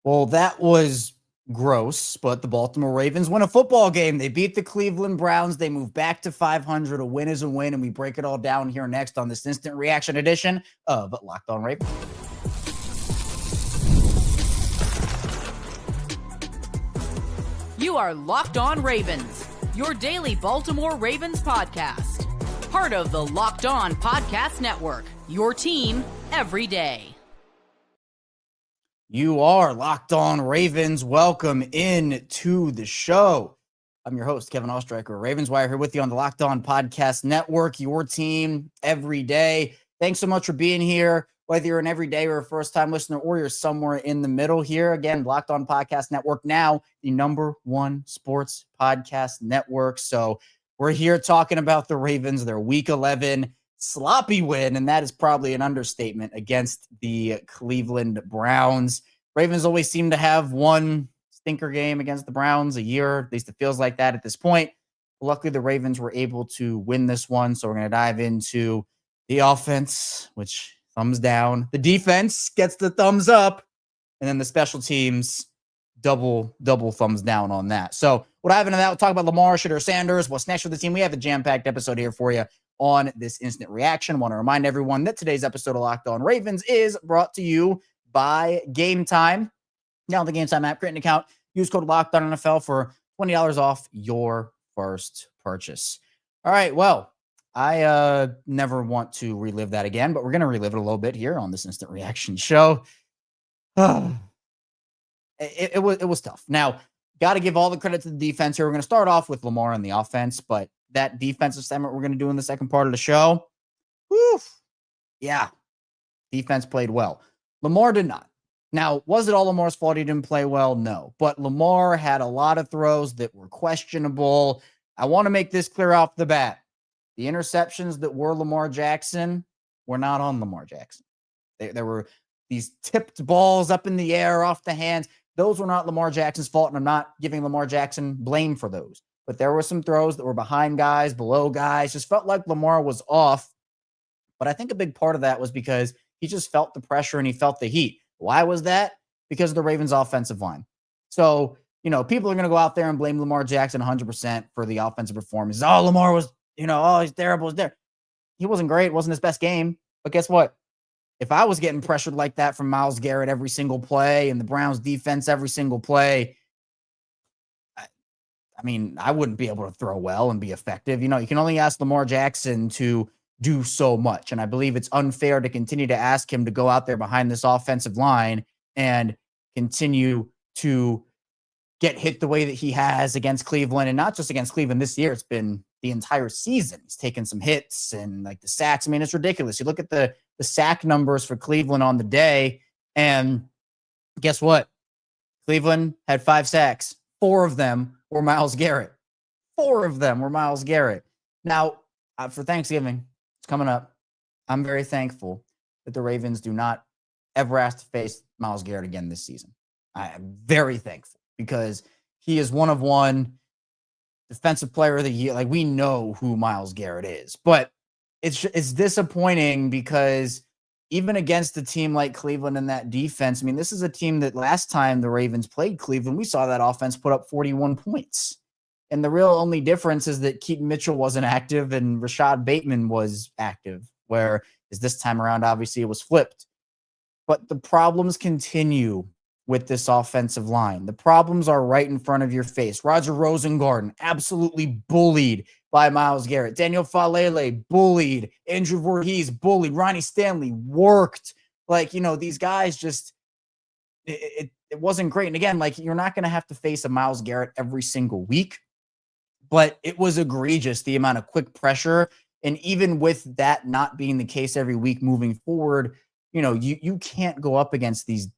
Well, that was gross, but the Baltimore Ravens win a football game. They beat the Cleveland Browns. They move back to 500. A win is a win, and we break it all down here next on this instant reaction edition of Locked On Ravens. You are Locked On Ravens, your daily Baltimore Ravens podcast. Part of the Locked On Podcast Network, your team every day. You are Locked On Ravens. Welcome in to the show. I'm your host, Kevin Oestreicher, Ravens Wire, here with you on the Locked On Podcast Network, your team every day. Thanks so much for being here, whether you're an everyday or a first-time listener or you're somewhere in the middle here. Again, Locked On Podcast Network, now the #1 sports podcast network. So we're here talking about the Ravens, their Week 11 sloppy win, and that is probably an understatement, against the Cleveland Browns. Ravens always seem to have one stinker game against the Browns a year. At least it feels like that at this point. Luckily, the Ravens were able to win this one, so we're going to dive into the offense, which thumbs down. The defense gets the thumbs up, and then the special teams, double thumbs down on that. So what I have into that, we'll talk about Lamar, Shedeur, Sanders, what's next for the team. We have a jam-packed episode here for you on this instant reaction. I want to remind everyone that today's episode of Locked On Ravens is brought to you by Gametime. Now the Gametime app, create an account, use code LOCKEDONNFL for $20 off your first purchase. All right, well, I never want to relive that again, but we're going to relive it a little bit here on this instant reaction show. It was tough. Now, got to give all the credit to the defense here. We're going to start off with Lamar on the offense, but that defensive segment we're going to do in the second part of the show, yeah, defense played well. Lamar did not. Now, was it all Lamar's fault he didn't play well? No. But Lamar had a lot of throws that were questionable. I want to make this clear off the bat. The interceptions that were Lamar Jackson were not on Lamar Jackson. There were these tipped balls up in the air off the hands. Those were not Lamar Jackson's fault, and I'm not giving Lamar Jackson blame for those. But there were some throws that were behind guys, below guys. Just felt like Lamar was off. But I think a big part of that was because he just felt the pressure and he felt the heat. Why was that? Because of the Ravens' offensive line. So, people are going to go out there and blame Lamar Jackson 100% for the offensive performance. Oh, Lamar was, he's terrible. He wasn't great. It wasn't his best game. But guess what? If I was getting pressured like that from Myles Garrett every single play and the Browns defense every single play, I wouldn't be able to throw well and be effective. You can only ask Lamar Jackson to do so much. And I believe it's unfair to continue to ask him to go out there behind this offensive line and continue to get hit the way that he has against Cleveland, and not just against Cleveland this year. It's been the entire season. He's taken some hits and like the sacks. It's ridiculous. You look at the sack numbers for Cleveland on the day, and guess what? Cleveland had 5 sacks. 4 of them were Myles Garrett. 4 of them were Myles Garrett. Now, for Thanksgiving, it's coming up. I'm very thankful that the Ravens do not ever have to face Myles Garrett again this season. I am very thankful because he is one of one defensive player of the year. Like, we know who Myles Garrett is, but it's disappointing because even against a team like Cleveland and that defense, this is a team that last time the Ravens played Cleveland, we saw that offense put up 41 points. And the real only difference is that Keaton Mitchell wasn't active and Rashad Bateman was active, whereas this time around, obviously, it was flipped. But the problems continue with this offensive line. The problems are right in front of your face. Roger Rosengarten, absolutely bullied by Myles Garrett. Daniel Falele, bullied. Andrew Voorhees, bullied. Ronnie Stanley, worked. These guys just, it wasn't great. And again, you're not going to have to face a Myles Garrett every single week, but it was egregious, the amount of quick pressure. And even with that not being the case every week moving forward, you can't go up against these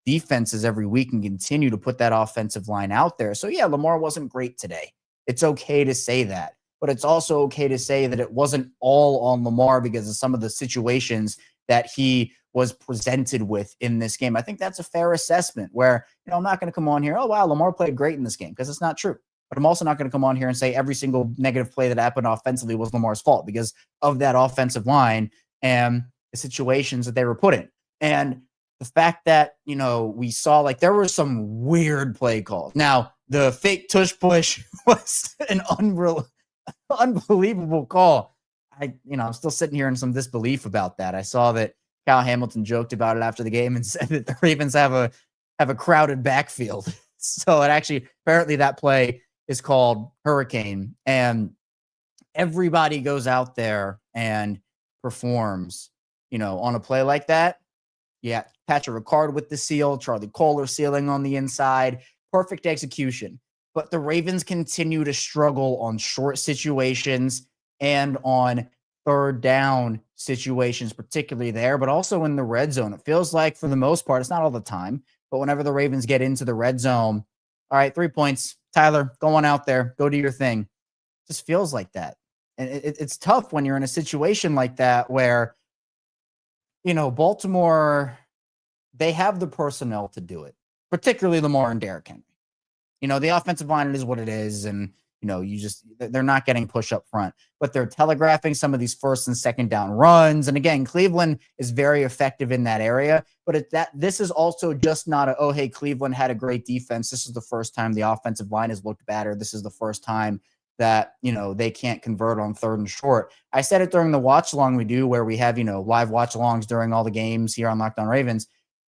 defenses every week and continue to put that offensive line out there. So yeah, Lamar wasn't great today. It's okay to say that, but it's also okay to say that it wasn't all on Lamar because of some of the situations that he was presented with in this game. I think that's a fair assessment where, I'm not going to come on here, oh, wow, Lamar played great in this game, because it's not true. But I'm also not going to come on here and say every single negative play that happened offensively was Lamar's fault because of that offensive line and the situations that they were put in. And the fact that, we saw like there were some weird play calls. Now, the fake tush push was an unbelievable call. I'm still sitting here in some disbelief about that. I saw that Kyle Hamilton joked about it after the game and said that the Ravens have a crowded backfield. So apparently that play is called Hurricane, and everybody goes out there and performs, on a play like that. Yeah, Patrick Ricard with the seal, Charlie Kohler sealing on the inside, perfect execution. But the Ravens continue to struggle on short situations and on third down situations, particularly there, but also in the red zone. It feels like for the most part, it's not all the time, but whenever the Ravens get into the red zone, all right, 3 points, Tyler, go on out there, go do your thing. It just feels like that. And it's tough when you're in a situation like that where, Baltimore, they have the personnel to do it, particularly Lamar and Derrick Henry. The offensive line is what it is, and they're not getting push up front, but they're telegraphing some of these first and second down runs. And again, Cleveland is very effective in that area, but this is also just not hey, Cleveland had a great defense. This is the first time the offensive line has looked better. This is the first time that, they can't convert on third and short. I said it during the watch along we do, where we have, live watch alongs during all the games here on Locked On Ravens.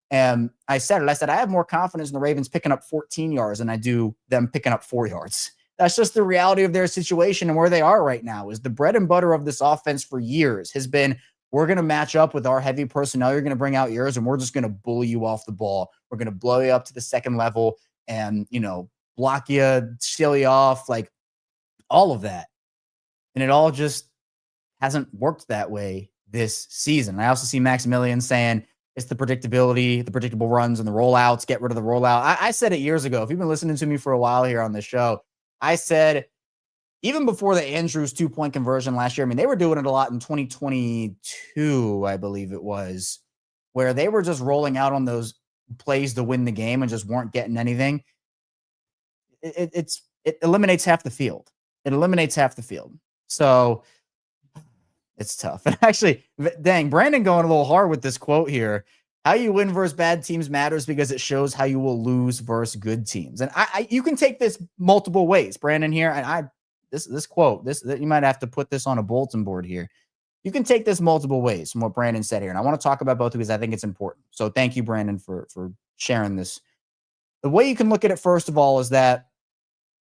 And I said, I have more confidence in the Ravens picking up 14 yards than I do them picking up 4 yards. That's just the reality of their situation and where they are right now. Is the bread and butter of this offense for years has been, we're going to match up with our heavy personnel. You're going to bring out yours, and we're just going to bully you off the ball. We're going to blow you up to the second level and, block you, seal you off, like all of that. And it all just hasn't worked that way this season. I also see Maximilian saying it's the predictability, the predictable runs and the rollouts, get rid of the rollout. I said it years ago. If you've been listening to me for a while here on this show, I said, even before the Andrews 2-point conversion last year, they were doing it a lot in 2022, I believe it was, where they were just rolling out on those plays to win the game and just weren't getting anything. It eliminates half the field. It eliminates half the field. So it's tough. And actually, dang, Brandon going a little hard with this quote here. How you win versus bad teams matters because it shows how you will lose versus good teams. And you can take this multiple ways, Brandon here. And this quote, you might have to put this on a bulletin board here. You can take this multiple ways from what Brandon said here. And I want to talk about both because I think it's important. So thank you, Brandon, for sharing this. The way you can look at it, first of all, is that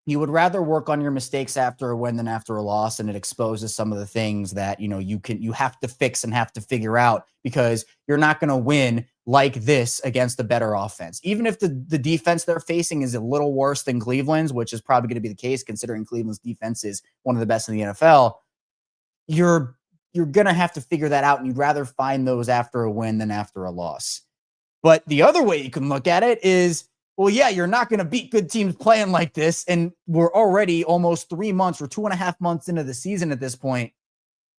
you would rather work on your mistakes after a win than after a loss, and it exposes some of the things that you have to fix and have to figure out, because you're not going to win like this against a better offense. Even if the defense they're facing is a little worse than Cleveland's, which is probably going to be the case considering Cleveland's defense is one of the best in the NFL, you're going to have to figure that out, and you'd rather find those after a win than after a loss. But the other way you can look at it is, well, yeah, you're not going to beat good teams playing like this. And we're already almost 3 months or 2.5 months into the season at this point.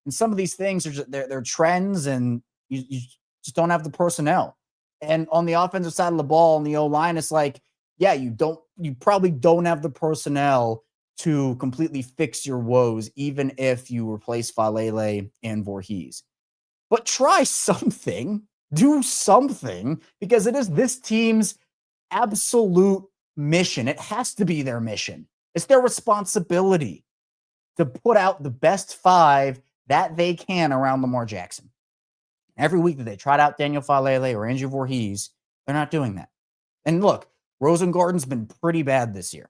And some of these things are just, they're trends, and you just don't have the personnel. And on the offensive side of the ball, on the O-line, it's like, yeah, you probably don't have the personnel to completely fix your woes, even if you replace Falele and Voorhees. But try something, do something, because it is this team's absolute mission. It has to be their mission. It's their responsibility to put out the best 5 that they can around Lamar Jackson. Every week that they trot out Daniel Falele or Andrew Voorhees, they're not doing that. And look, Rosengarten's been pretty bad this year.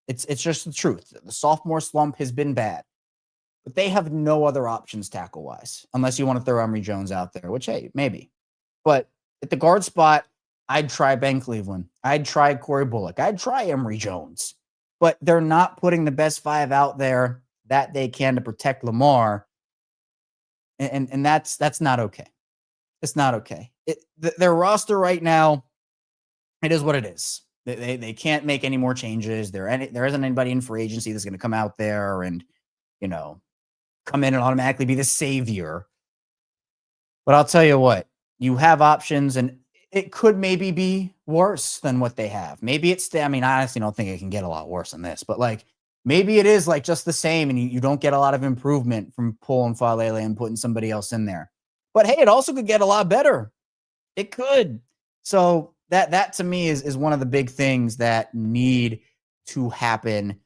It's just the truth. The sophomore slump has been bad. But they have no other options tackle-wise, unless you want to throw Emory Jones out there, which, hey, maybe. But at the guard spot, I'd try Ben Cleveland. I'd try Corey Bullock. I'd try Emory Jones. But they're not putting the best 5 out there that they can to protect Lamar. And that's not okay. It's not okay. Their roster right now, it is what it is. They can't make any more changes. There isn't anybody in free agency that's going to come out there and, come in and automatically be the savior. But I'll tell you what, you have options, and it could maybe be worse than what they have. Maybe I honestly don't think it can get a lot worse than this, but maybe it is just the same, and you don't get a lot of improvement from pulling Falele and putting somebody else in there. But hey, it also could get a lot better. It could. So that to me is one of the big things that need to happen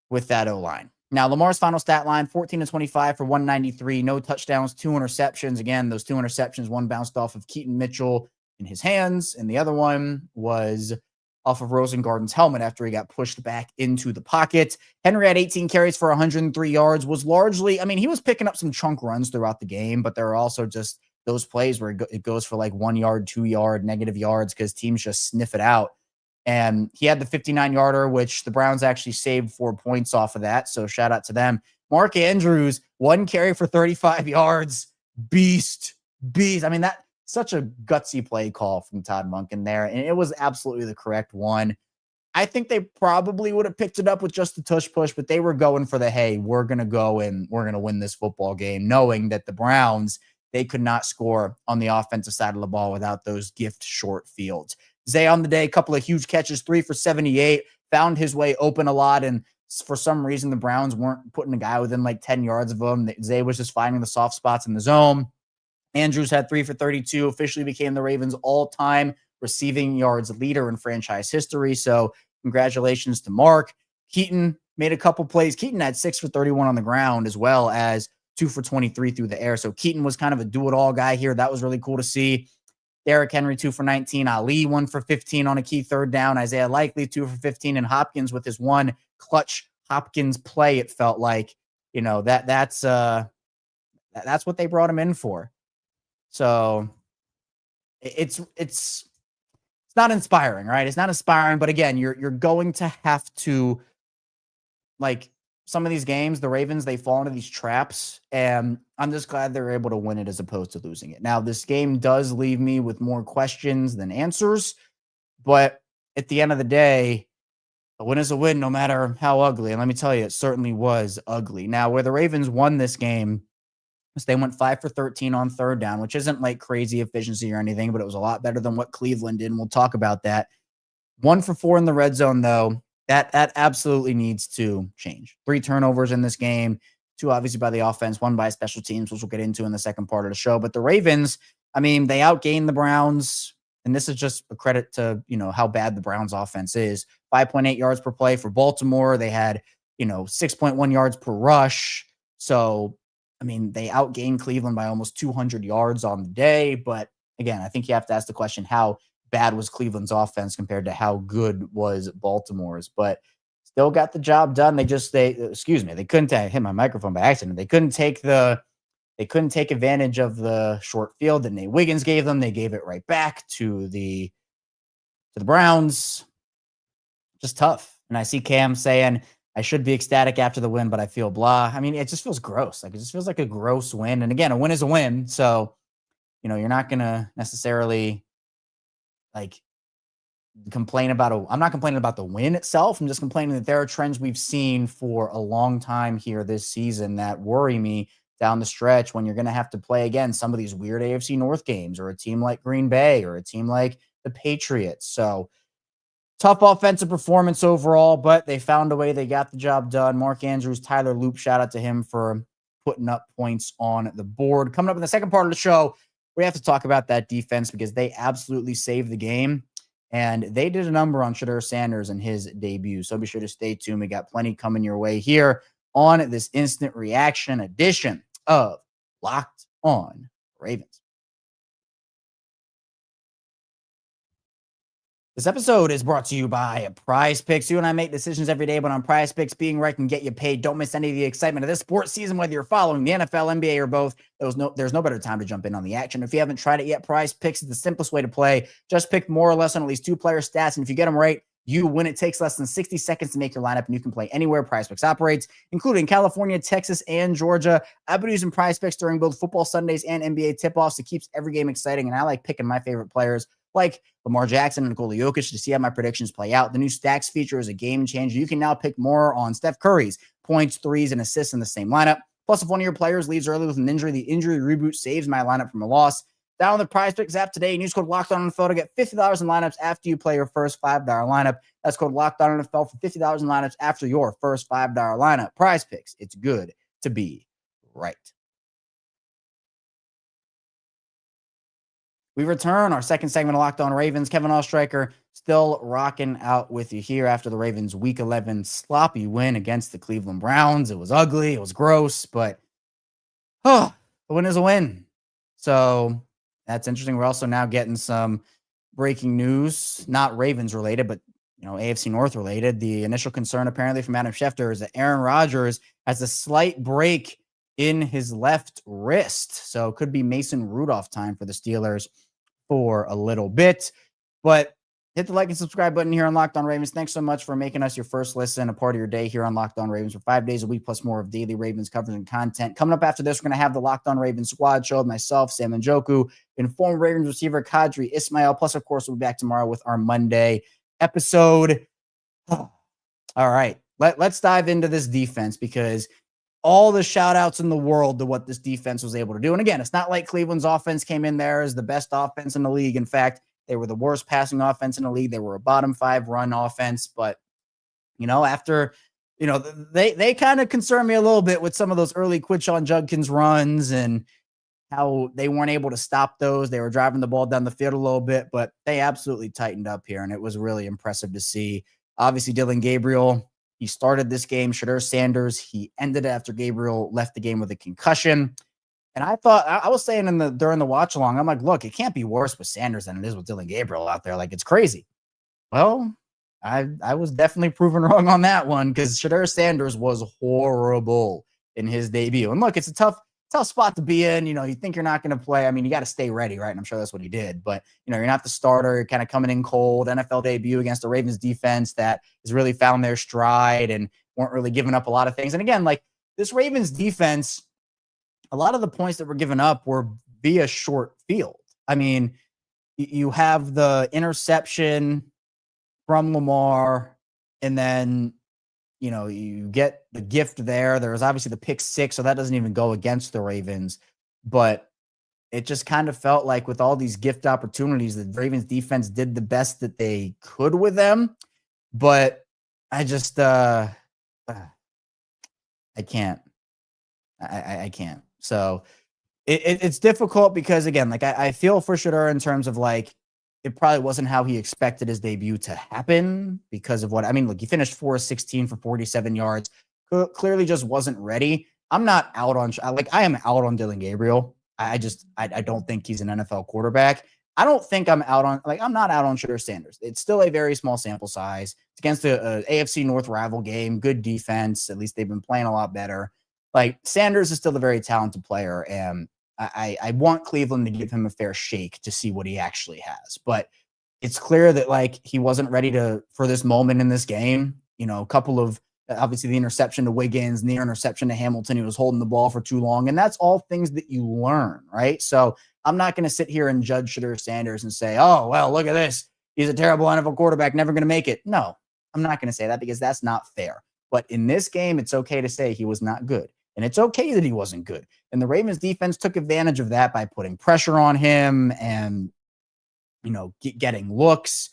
with that O-line. Now, Lamar's final stat line, 14 to 25 for 193, no touchdowns, 2 interceptions. Again, those 2 interceptions, one bounced off of Keaton Mitchell in his hands, and the other one was off of Rosengarten's helmet after he got pushed back into the pocket. Henry had 18 carries for 103 yards, was largely, I mean, he was picking up some chunk runs throughout the game, but there are also just those plays where it goes for like 1 yard, 2 yard, negative yards because teams just sniff it out. And he had the 59-yarder, which the Browns actually saved 4 points off of that. So shout out to them. Mark Andrews, 1 carry for 35 yards. Beast. I mean, that such a gutsy play call from Todd Monken there. And it was absolutely the correct one. I think they probably would have picked it up with just the tush push, but they were going for the, hey, we're going to go and we're going to win this football game, knowing that the Browns, they could not score on the offensive side of the ball without those gift short fields. Zay on the day, a couple of huge catches, 3 for 78, found his way open a lot. And for some reason, the Browns weren't putting a guy within like 10 yards of him. Zay was just finding the soft spots in the zone. Andrews had 3 for 32, officially became the Ravens' all-time receiving yards leader in franchise history. So congratulations to Mark. Keaton made a couple plays. Keaton had 6 for 31 on the ground as well as 2 for 23 through the air. So Keaton was kind of a do-it-all guy here. That was really cool to see. Derrick Henry, 2 for 19. Ali, 1 for 15 on a key third down. Isaiah Likely, 2 for 15. And Hopkins with his one clutch Hopkins play, it felt like, you know, that's what they brought him in for. So it's not inspiring, right? It's not inspiring, but again, you're going to have to, like, some of these games, the Ravens, they fall into these traps, and I'm just glad they're able to win it as opposed to losing it. Now, this game does leave me with more questions than answers, but at the end of the day, a win is a win no matter how ugly. And let me tell you, it certainly was ugly. Now, where the Ravens won this game, they went 5 for 13 on third down, which isn't like crazy efficiency or anything, but it was a lot better than what Cleveland did, and we'll talk about that. 1 for 4 in the red zone, though. That absolutely needs to change. 3 turnovers in this game, 2 obviously by the offense, 1 by special teams, which we'll get into in the second part of the show. But the Ravens, I mean, they outgained the Browns, and this is just a credit to, you know, how bad the Browns offense is. 5.8 yards per play for Baltimore. They had, 6.1 yards per rush. So, I mean, they outgained Cleveland by almost 200 yards on the day. But again, I think you have to ask the question, how bad was Cleveland's offense compared to how good was Baltimore's? But still got the job done. They couldn't hit my microphone by accident. They couldn't take advantage of the short field that Nate Wiggins gave them. They gave it right back to the Browns. Just tough. And I see Cam saying, I should be ecstatic after the win, but I feel blah. I mean, it just feels gross. Like, it just feels like a gross win. And again, a win is a win. So, you're not going to necessarily complain about I'm not complaining about the win itself. I'm just complaining that there are trends we've seen for a long time here this season that worry me down the stretch when you're going to have to play again some of these weird AFC North games, or a team like Green Bay, or a team like the Patriots. So tough offensive performance overall, but they found a way. They got the job done. Mark Andrews, Tyler Loop, shout out to him for putting up points on the board. Coming up in the second part of the show, we have to talk about that defense because they absolutely saved the game, and they did a number on Shedeur Sanders in his debut. So be sure to stay tuned. We got plenty coming your way here on this instant reaction edition of Locked On Ravens. This episode is brought to you by PrizePicks. You and I make decisions every day, but on PrizePicks, being right can get you paid. Don't miss any of the excitement of this sports season, whether you're following the NFL, NBA, or both. There's no better time to jump in on the action. If you haven't tried it yet, PrizePicks is the simplest way to play. Just pick more or less on at least 2 player stats, and if you get them right, you win. It takes less than 60 seconds to make your lineup, and you can play anywhere PrizePicks operates, including California, Texas, and Georgia. I've been using PrizePicks during both football Sundays and NBA tip-offs. It keeps every game exciting, and I like picking my favorite players like Lamar Jackson and Nikola Jokic to see how my predictions play out. The new stacks feature is a game changer. You can now pick more on Steph Curry's points, threes, and assists in the same lineup. Plus, if one of your players leaves early with an injury, the injury reboot saves my lineup from a loss. Download the PrizePicks app today and use code LOCKEDONNFL to get $50 in lineups after you play your first $5 lineup. That's code LOCKEDONNFL for $50 in lineups after your first $5 lineup. PrizePicks, it's good to be right. We return our second segment of Locked On Ravens. Kevin Oestreicher still rocking out with you here after the Ravens' Week 11 sloppy win against the Cleveland Browns. It was ugly, it was gross, but the win is a win. So that's interesting. We're also now getting some breaking news, not Ravens related, but AFC North related. The initial concern apparently from Adam Schefter is that Aaron Rodgers has a slight break in his left wrist. So it could be Mason Rudolph time for the Steelers for a little bit. But hit the like and subscribe button here on Locked On Ravens. Thanks so much for making us your first listen, a part of your day here on Locked On Ravens for 5 days a week, plus more of daily Ravens coverage and content. Coming up after this, we're going to have the Locked On Ravens squad show with myself, Sam Njoku, informed Ravens receiver Kadri Ismail. Plus, of course, we'll be back tomorrow with our Monday episode. All right, let's dive into this defense, because all the shout outs in the world to what this defense was able to do. And again, it's not like Cleveland's offense came in there as the best offense in the league. In fact, they were the worst passing offense in the league. They were a bottom 5 run offense. But, after, they kind of concern me a little bit with some of those early Quinshon Judkins runs and how they weren't able to stop those. They were driving the ball down the field a little bit, but they absolutely tightened up here. And it was really impressive to see. Obviously, Dillon Gabriel, he started this game. Shedeur Sanders, he ended it after Gabriel left the game with a concussion. And I thought, I was saying during the watch along, I'm like, look, it can't be worse with Sanders than it is with Dillon Gabriel out there. Like, it's crazy. Well, I was definitely proven wrong on that one, because Shedeur Sanders was horrible in his debut. And look, it's a tough spot to be in. You think you're not going to play. I mean, you got to stay ready, right? And I'm sure that's what he did. But, you're not the starter. You're kind of coming in cold. NFL debut against the Ravens defense that has really found their stride and weren't really giving up a lot of things. And again, like, this Ravens defense, a lot of the points that were given up were via short field. I mean, you have the interception from Lamar, and then you get the gift there. There was obviously the pick 6, so that doesn't even go against the Ravens. But it just kind of felt like with all these gift opportunities, the Ravens defense did the best that they could with them. But I just, I can't. I can't. So it's difficult because, again, like I feel for Shedeur in terms of like, it probably wasn't how he expected his debut to happen because of what, look, he finished 4-16 for 47 yards. Clearly just wasn't ready. I'm not out on, I am out on Dillon Gabriel. I don't think he's an NFL quarterback. I don't think I'm out on, I'm not out on Shedeur Sanders. It's still a very small sample size. It's against a AFC North rival game, good defense. At least they've been playing a lot better. Like, Sanders is still a very talented player, and I want Cleveland to give him a fair shake to see what he actually has. But it's clear that, like, he wasn't ready for this moment in this game. A couple of, obviously, the interception to Wiggins, near interception to Hamilton. He was holding the ball for too long. And that's all things that you learn, right? So I'm not going to sit here and judge Shedeur Sanders and say, oh, well, look at this. He's a terrible NFL quarterback, never going to make it. No, I'm not going to say that, because that's not fair. But in this game, it's okay to say he was not good. And it's okay that he wasn't good. And the Ravens defense took advantage of that by putting pressure on him and, getting looks.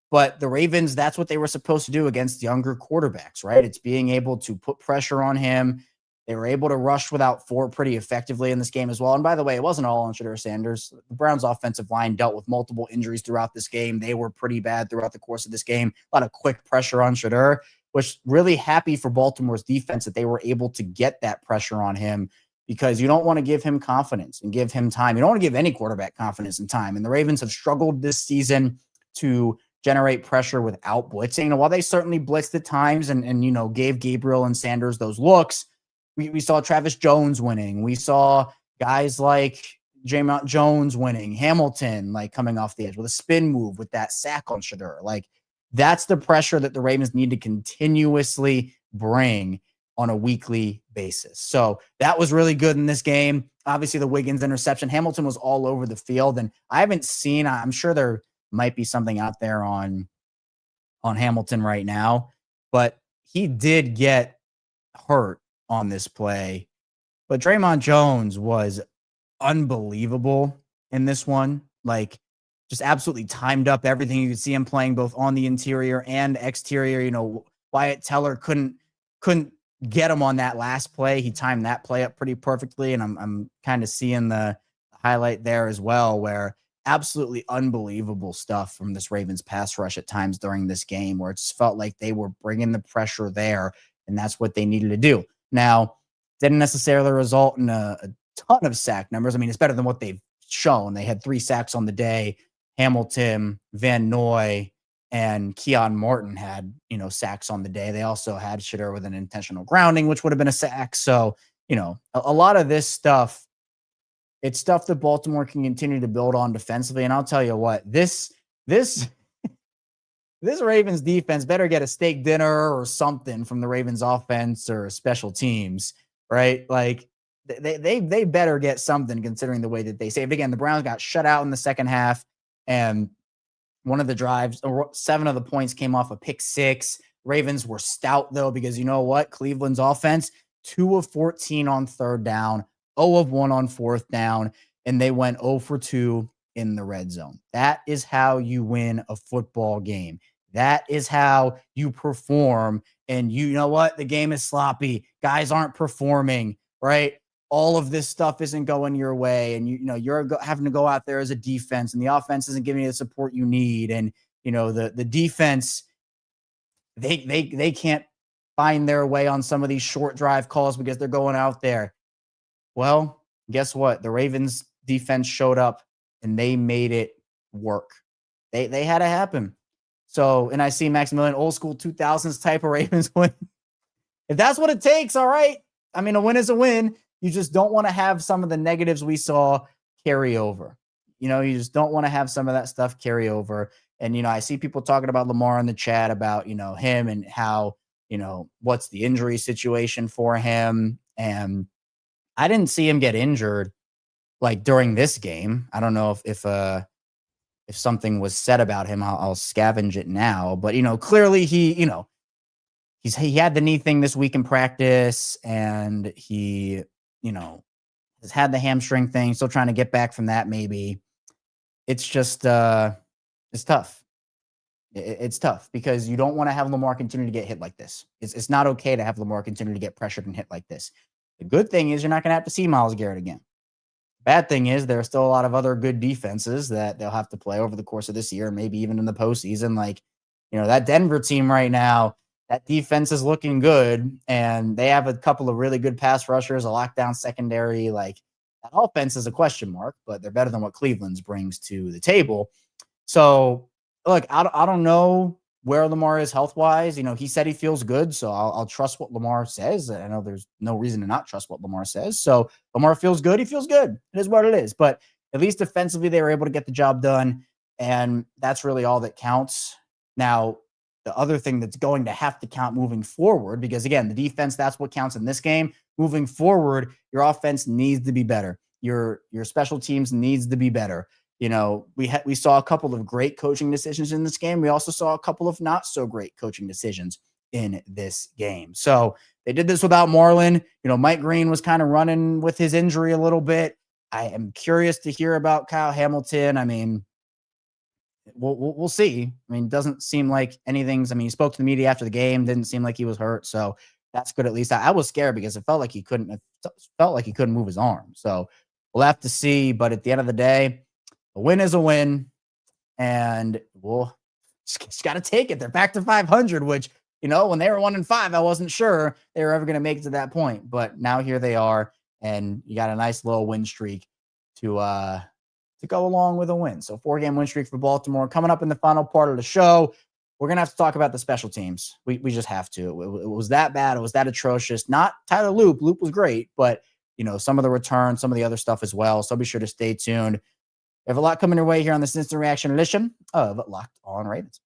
But the Ravens, that's what they were supposed to do against younger quarterbacks, right? It's being able to put pressure on him. They were able to rush without Ford pretty effectively in this game as well. And by the way, it wasn't all on Shedeur Sanders. The Browns' offensive line dealt with multiple injuries throughout this game. They were pretty bad throughout the course of this game. A lot of quick pressure on Shedeur, which really happy for Baltimore's defense that they were able to get that pressure on him, because you don't want to give him confidence and give him time. You don't want to give any quarterback confidence and time. And the Ravens have struggled this season to generate pressure without blitzing. And while they certainly blitzed at times and gave Gabriel and Sanders those looks, we saw Travis Jones winning. We saw guys like Jamont Jones winning, Hamilton coming off the edge with a spin move with that sack on Shedeur. That's the pressure that the Ravens need to continuously bring on a weekly basis. So that was really good in this game. Obviously, the Wiggins interception. Hamilton was all over the field, and I haven't seen, I'm sure there might be something out there on Hamilton right now, but he did get hurt on this play. But Draymond Jones was unbelievable in this one. Just absolutely timed up everything. You could see him playing both on the interior and exterior. Wyatt Teller couldn't get him on that last play. He timed that play up pretty perfectly. And I'm kind of seeing the highlight there as well, where absolutely unbelievable stuff from this Ravens pass rush at times during this game where it just felt like they were bringing the pressure there, and that's what they needed to do. Now, didn't necessarily result in a ton of sack numbers. I mean, it's better than what they've shown. They had 3 sacks on the day. Hamilton, Van Noy, and Keon Morton had, sacks on the day. They also had Shedeur with an intentional grounding, which would have been a sack. So, a lot of this stuff, it's stuff that Baltimore can continue to build on defensively. And I'll tell you what, this Ravens defense better get a steak dinner or something from the Ravens offense or special teams, right? Like they better get something considering the way that they saved. Again, the Browns got shut out in the second half, and one of the drives, or 7 of the points came off a pick 6. Ravens were stout though, because you know what? Cleveland's offense, 2 of 14 on third down, 0 of 1 on fourth down, and they went 0 for 2 in the red zone. That is how you win a football game. That is how you perform. And you know what? The game is sloppy. Guys aren't performing, right? All of this stuff isn't going your way. And you're having to go out there as a defense, and the offense isn't giving you the support you need. And, the defense, they can't find their way on some of these short drive calls because they're going out there. Well, guess what? The Ravens defense showed up and they made it work. They had it happen. So, and I see Maximilian, old school 2000s type of Ravens win. If that's what it takes, all right. I mean, a win is a win. You just don't want to have some of the negatives we saw carry over. You just don't want to have some of that stuff carry over. And, I see people talking about Lamar in the chat about, him and how, what's the injury situation for him. And I didn't see him get injured like during this game. I don't know if something was said about him. I'll scavenge it now. But, clearly he had the knee thing this week in practice, and he, has had the hamstring thing, still trying to get back from that maybe. It's just, it's tough. It's tough because you don't want to have Lamar continue to get hit like this. It's not okay to have Lamar continue to get pressured and hit like this. The good thing is you're not going to have to see Myles Garrett again. Bad thing is there are still a lot of other good defenses that they'll have to play over the course of this year, maybe even in the postseason. Like, that Denver team right now, that defense is looking good, and they have a couple of really good pass rushers, a lockdown secondary. Like, that offense is a question mark, but they're better than what Cleveland's brings to the table. So, look, I don't know where Lamar is health-wise. He said he feels good, so I'll trust what Lamar says. I know there's no reason to not trust what Lamar says. So Lamar feels good. He feels good. It is what it is. But at least defensively, they were able to get the job done, and that's really all that counts. Now, the other thing that's going to have to count moving forward, because, again, the defense, that's what counts in this game. Moving forward, your offense needs to be better. Your special teams needs to be better. We saw a couple of great coaching decisions in this game. We also saw a couple of not so great coaching decisions in this game. So they did this without Marlon. Mike Green was kind of running with his injury a little bit. I am curious to hear about Kyle Hamilton. I mean, we'll see. I mean, it doesn't seem like anything's. I mean, he spoke to the media after the game. Didn't seem like he was hurt. So that's good. At least I was scared because it felt like he couldn't move his arm. So we'll have to see. But at the end of the day, a win is a win, and we'll just got to take it. They're back to 500, which, when they were 1-5, I wasn't sure they were ever going to make it to that point. But now here they are, and you got a nice little win streak to go along with a win. So 4-game win streak for Baltimore. Coming up in the final part of the show, we're going to have to talk about the special teams. We just have to. It was that bad. It was that atrocious. Not Tyler Loop. Loop was great, but, some of the return, some of the other stuff as well. So be sure to stay tuned. We have a lot coming your way here on this instant reaction edition of Locked On Ravens.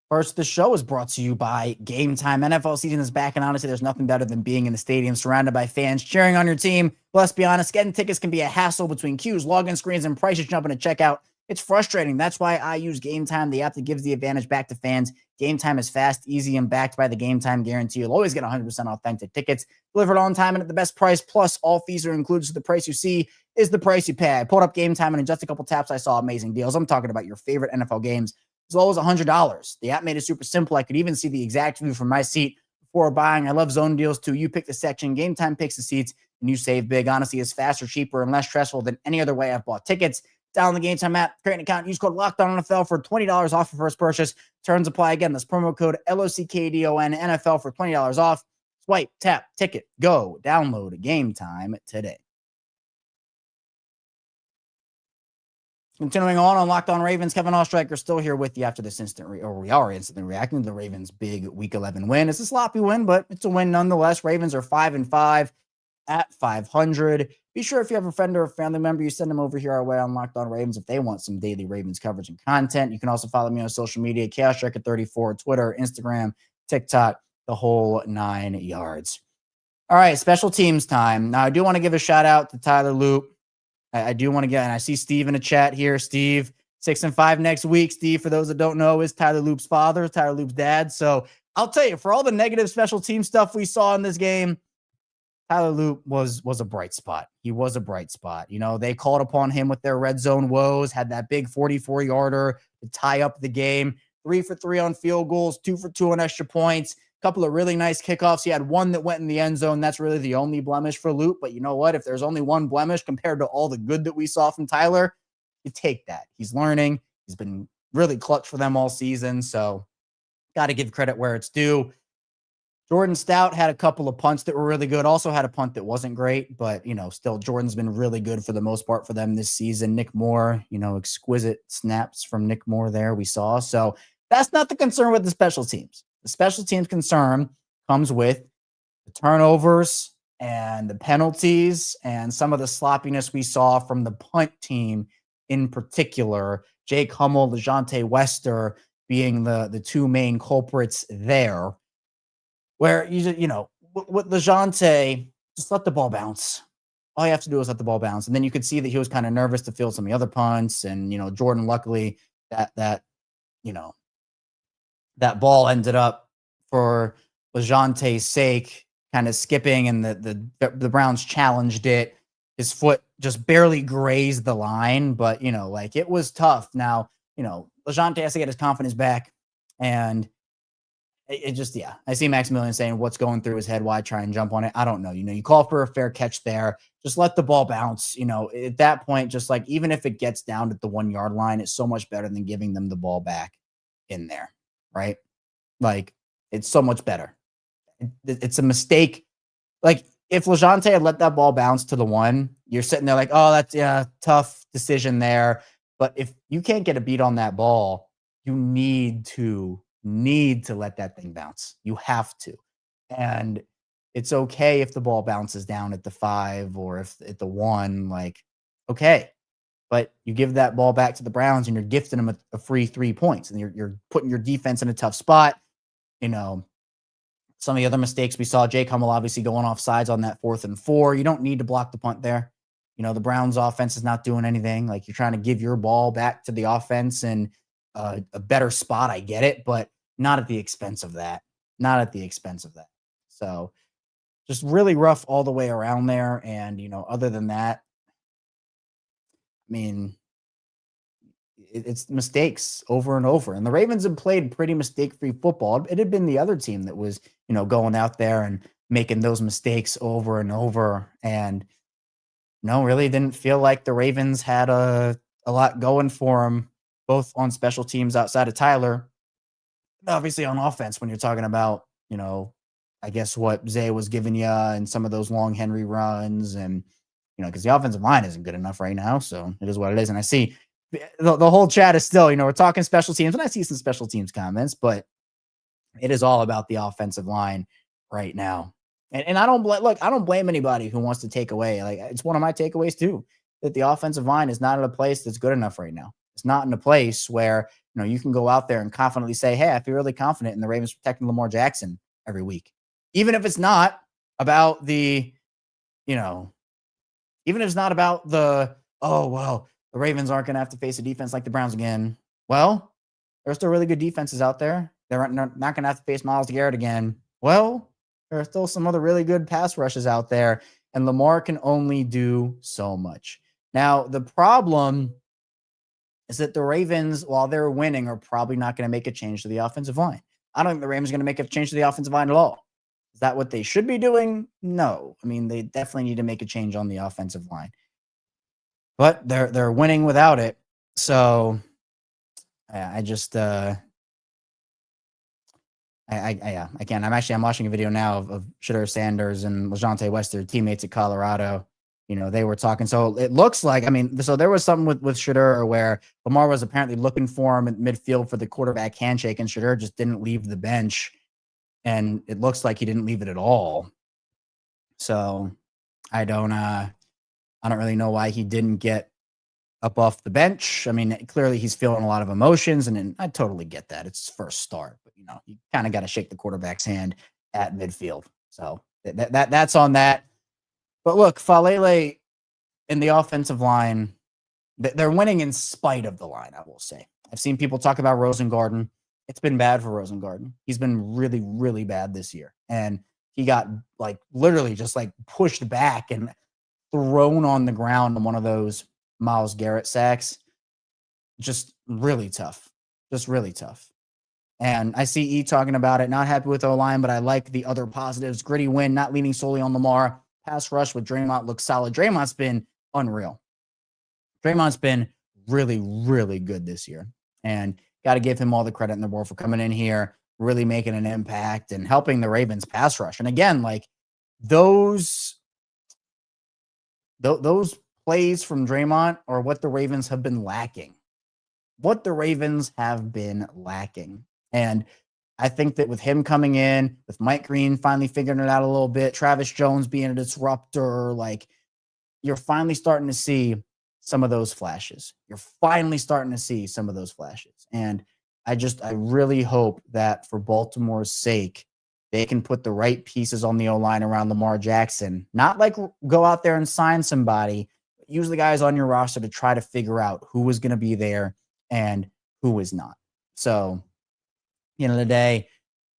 First, the show is brought to you by Gametime. NFL season is back, and honestly, there's nothing better than being in the stadium surrounded by fans cheering on your team. But let's be honest, getting tickets can be a hassle between queues, login screens, and prices jumping at checkout. It's frustrating. That's why I use Gametime, the app that gives the advantage back to fans. Gametime is fast, easy, and backed by the Gametime guarantee. You'll always get 100% authentic tickets delivered on time and at the best price. Plus, all fees are included, so the price you see is the price you pay. I pulled up Gametime, and in just a couple taps, I saw amazing deals. I'm talking about your favorite NFL games as low as $100. The app made it super simple. I could even see the exact view from my seat before buying. I love zone deals too. You pick the section. Gametime picks the seats. and you save big. Honestly, it's faster, cheaper, and less stressful than any other way I've bought tickets. Download the Gametime app, create an account, use code LOCKEDONNFL for $20 off your first purchase. Terms apply. Again, that's promo code LOCKDON NFL for $20 off. Swipe, tap, ticket, go. Download Gametime today. Continuing on Locked On Ravens, Kevin Oestreicher still here with you after this we are instantly reacting to the Ravens' big Week 11 win. It's a sloppy win, but it's a win nonetheless. Ravens are 5-5 at 500. Be sure if you have a friend or a family member, you send them over here our way on Locked On Ravens if they want some daily Ravens coverage and content. You can also follow me on social media, ChaosStriker34, Twitter, Instagram, TikTok, the whole 9 yards. All right, special teams time. Now, I do want to give a shout out to Tyler Loop. I do want to get, and I see Steve in the chat here. Steve, 6-5 next week. Steve, for those that don't know, is Tyler Loop's father, Tyler Loop's dad. So I'll tell you, for all the negative special team stuff we saw in this game, Tyler Loop was a bright spot. He was a bright spot. You know, they called upon him with their red zone woes, had that big 44-yarder to tie up the game, 3 for 3 on field goals, 2 for 2 on extra points. Couple of really nice kickoffs. He had one that went in the end zone. That's really the only blemish for Loop. But you know what? If there's only one blemish compared to all the good that we saw from Tyler, you take that. He's learning. He's been really clutch for them all season. So got to give credit where it's due. Jordan Stout had a couple of punts that were really good. Also had a punt that wasn't great. But, you know, still Jordan's been really good for the most part for them this season. Nick Moore, you know, exquisite snaps from Nick Moore there we saw. So that's not the concern with the special teams. The special teams concern comes with the turnovers and the penalties and some of the sloppiness we saw from the punt team in particular. Jake Hummel, LeJohntay Wester being the two main culprits there. Where, you know, with LeJohntay, just let the ball bounce. All you have to do is let the ball bounce. And then you could see that he was kind of nervous to field some of the other punts. And, you know, Jordan, luckily, that you know, that ball ended up for LeJohntay's sake kind of skipping, and the Browns challenged it. His foot just barely grazed the line, but, you know, like, it was tough. Now, you know, LeJohntay has to get his confidence back, and it just, yeah. I see Maximilian saying what's going through his head, why try and jump on it? I don't know. You know, you call for a fair catch there. Just let the ball bounce. You know, at that point, just like, even if it gets down at the 1 yard line, it's so much better than giving them the ball back in there, right? Like, it's so much better. It's a mistake. Like, if LeJohntay had let that ball bounce to the 1, you're sitting there like, oh, that's tough decision there. But if you can't get a beat on that ball, you need to let that thing bounce. You have to. And it's okay if the ball bounces down at the 5 or if at the 1, like, okay. But you give that ball back to the Browns and you're gifting them a free 3 points, and you're putting your defense in a tough spot. You know, some of the other mistakes we saw, Jake Hummel obviously going off sides on that 4th and 4. You don't need to block the punt there. You know, the Browns offense is not doing anything. Like, you're trying to give your ball back to the offense in a better spot. I get it, but not at the expense of that. Not at the expense of that. So just really rough all the way around there. And, you know, other than that, I mean, it's mistakes over and over. And the Ravens have played pretty mistake-free football. It had been the other team that was, you know, going out there and making those mistakes over and over. And no, really didn't feel like the Ravens had a lot going for them, both on special teams outside of Tyler. Obviously on offense, when you're talking about, you know, I guess what Zay was giving you and some of those long Henry runs, and, you know, because the offensive line isn't good enough right now. So it is what it is. And I see the whole chat is still, you know, we're talking special teams, and I see some special teams comments, but it is all about the offensive line right now. And I don't blame anybody who wants to take away. Like, it's one of my takeaways too, that the offensive line is not in a place that's good enough right now. It's not in a place where, you know, you can go out there and confidently say, hey, I feel really confident in the Ravens protecting Lamar Jackson every week. Even if it's not about the, you know, even if it's not about the, oh, well, the Ravens aren't going to have to face a defense like the Browns again. Well, there are still really good defenses out there. They're not going to have to face Myles Garrett again. Well, there are still some other really good pass rushes out there, and Lamar can only do so much. Now, the problem is that the Ravens, while they're winning, are probably not going to make a change to the offensive line. I don't think the Ravens are going to make a change to the offensive line at all. Is that what they should be doing? No. I mean, they definitely need to make a change on the offensive line. But they're winning without it. So I just again, I'm watching a video now of Shedeur Sanders and LeJohntay West, their teammates at Colorado. They were talking. So it looks like, so there was something with Shedeur where Lamar was apparently looking for him at midfield for the quarterback handshake, and Shedeur just didn't leave the bench. And it looks like he didn't leave it at all. So I don't really know why he didn't get up off the bench. I mean, clearly he's feeling a lot of emotions, and I totally get that. It's his first start, but you kind of got to shake the quarterback's hand at midfield. So that's on that. But look, Falele in the offensive line, they're winning in spite of the line, I will say. I've seen people talk about Rosengarten. It's been bad for Rosengarten. He's been really, really bad this year. And he got literally just pushed back and thrown on the ground on one of those Myles Garrett sacks. Just really tough. Just really tough. And I see E talking about it. Not happy with O-line, but I like the other positives. Gritty win, not leaning solely on Lamar. Pass rush with Draymond looks solid. Draymond's been unreal. Draymond's been really, really good this year. And got to give him all the credit in the world for coming in here, really making an impact and helping the Ravens pass rush. And again, those plays from Draymond are what the Ravens have been lacking. And I think that with him coming in, with Mike Green finally figuring it out a little bit, Travis Jones being a disruptor, you're finally starting to see some of those flashes. And I really hope that for Baltimore's sake, they can put the right pieces on the O-line around Lamar Jackson. Not go out there and sign somebody, but use the guys on your roster to try to figure out who is going to be there and who is not. So, end of the day,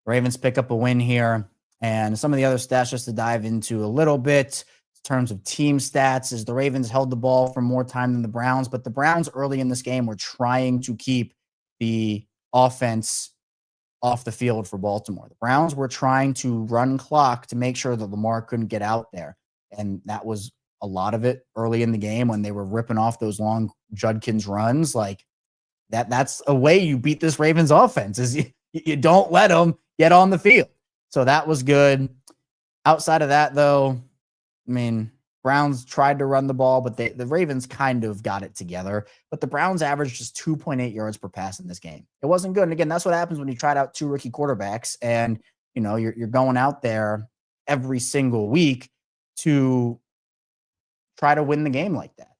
Ravens pick up a win here. And some of the other stats just to dive into a little bit in terms of team stats is the Ravens held the ball for more time than the Browns, but the Browns early in this game were trying to keep the offense off the field for Baltimore. The Browns were trying to run clock to make sure that Lamar couldn't get out there. And that was a lot of it early in the game when they were ripping off those long Judkins runs. That's a way you beat this Ravens offense is you don't let them get on the field. So that was good. Outside of that, though, Browns tried to run the ball, but the Ravens kind of got it together. But the Browns averaged just 2.8 yards per pass in this game. It wasn't good. And again, that's what happens when you tried out two rookie quarterbacks and, you're going out there every single week to try to win the game like that.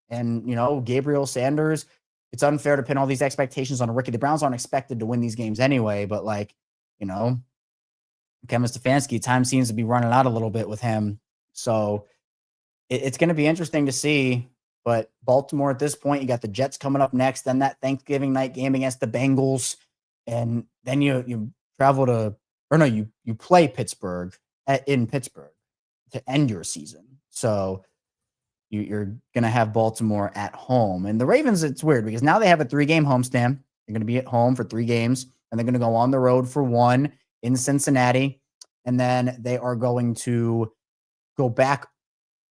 And, Gabriel Sanders, it's unfair to pin all these expectations on a rookie. The Browns aren't expected to win these games anyway, but Kevin Stefanski, time seems to be running out a little bit with him. So it's going to be interesting to see. But Baltimore at this point, you got the Jets coming up next, then that Thanksgiving night game against the Bengals. And then you play Pittsburgh in Pittsburgh to end your season. So you're going to have Baltimore at home. And the Ravens, it's weird because now they have a 3-game homestand. They're going to be at home for 3 games, and they're going to go on the road for 1 in Cincinnati. And then they are going to go back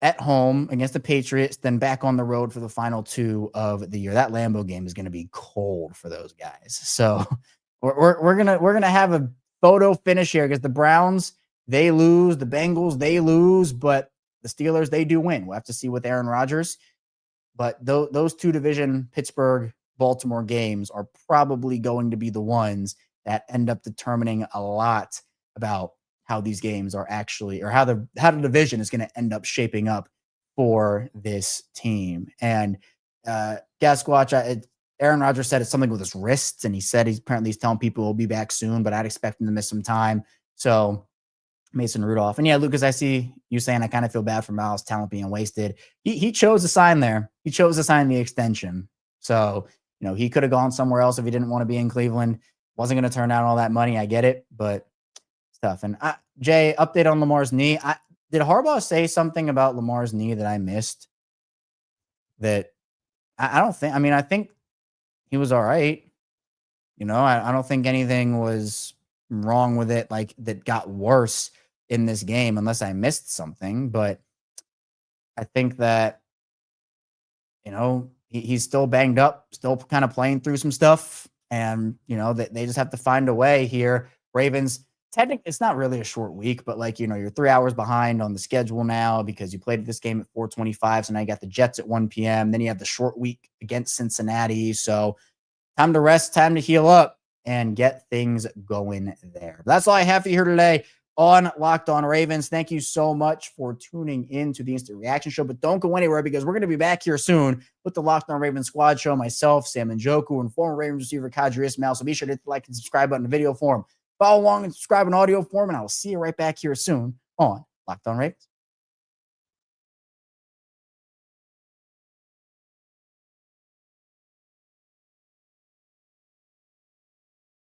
at home against the Patriots, then back on the road for the final 2 of the year. That Lambeau game is going to be cold for those guys. So we're gonna have a photo finish here because the Browns, they lose, the Bengals, they lose, but the Steelers, they do win. We'll have to see with Aaron Rodgers. But those 2 division Pittsburgh, Baltimore games are probably going to be the ones that end up determining a lot about how these games are actually, or how the division is going to end up shaping up for this team. And Gasquatch, Aaron Rodgers said it's something with his wrists, and he said he's telling people he'll be back soon, but I'd expect him to miss some time. So Mason Rudolph. And yeah, Lucas, I see you saying I kind of feel bad for Myles' talent being wasted. He chose to sign there. He chose to sign the extension. So, he could have gone somewhere else if he didn't want to be in Cleveland. Wasn't going to turn down all that money. I get it, but it's tough. And Jay, update on Lamar's knee. Did Harbaugh say something about Lamar's knee that I missed? That I don't think. I think he was all right. I don't think anything was wrong with it, that got worse. in this game unless I missed something. But I think that, he's still banged up, still kind of playing through some stuff. And, they just have to find a way here. Ravens, technically, it's not really a short week, but you're 3 hours behind on the schedule now because you played this game at 4:25. So now you got the Jets at 1 p.m. Then you have the short week against Cincinnati. So time to rest, time to heal up and get things going there. But that's all I have for you here today on Locked On Ravens. Thank you so much for tuning in to the Instant Reaction Show, but don't go anywhere because we're going to be back here soon with the Locked On Ravens Squad Show. Myself, Sam Njoku, and former Ravens receiver Kadri Ismail. So be sure to hit the like and subscribe button in video form. Follow along and subscribe in audio form, and I will see you right back here soon on Locked On Ravens.